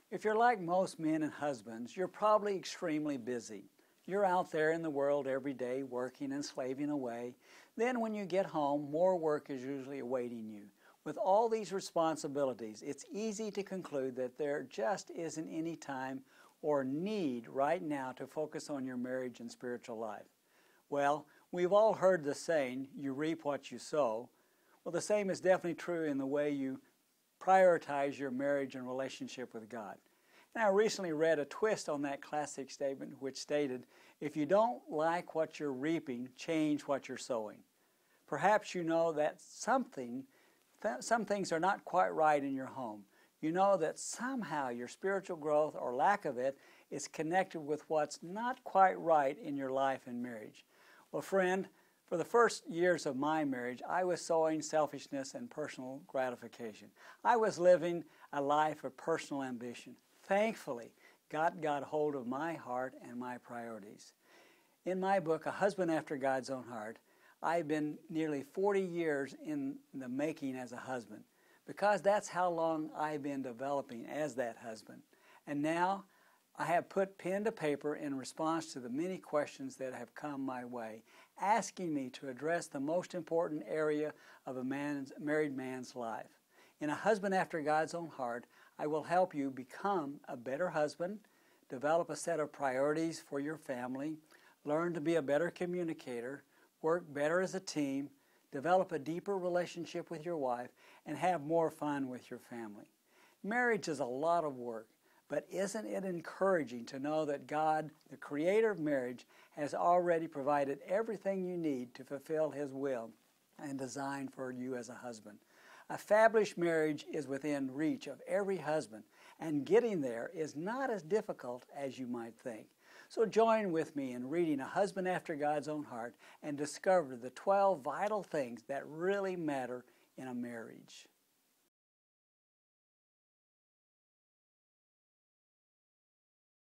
If you're like most men and husbands, you're probably extremely busy. You're out there in the world every day working and slaving away. Then when you get home, more work is usually awaiting you. With all these responsibilities, it's easy to conclude that there just isn't any time or need right now to focus on your marriage and spiritual life. Well, we've all heard the saying, you reap what you sow. Well, the same is definitely true in the way you prioritize your marriage and relationship with God. And I recently read a twist on that classic statement which stated, if you don't like what you're reaping, change what you're sowing. Perhaps you know that some things are not quite right in your home. You know that somehow your spiritual growth or lack of it is connected with what's not quite right in your life and marriage. Well, friend, for the first years of my marriage, I was sowing selfishness and personal gratification. I was living a life of personal ambition. Thankfully, God got hold of my heart and my priorities. In my book, A Husband After God's Own Heart, I've been nearly 40 years in the making as a husband, because that's how long I've been developing as that husband. And now I have put pen to paper in response to the many questions that have come my way, asking me to address the most important area of a married man's life. In A Husband After God's Own Heart, I will help you become a better husband, develop a set of priorities for your family, learn to be a better communicator, work better as a team, develop a deeper relationship with your wife, and have more fun with your family. Marriage is a lot of work, but isn't it encouraging to know that God, the creator of marriage, has already provided everything you need to fulfill His will and design for you as a husband? A fabulous marriage is within reach of every husband, and getting there is not as difficult as you might think. So join with me in reading A Husband After God's Own Heart and discover the 12 vital things that really matter in a marriage.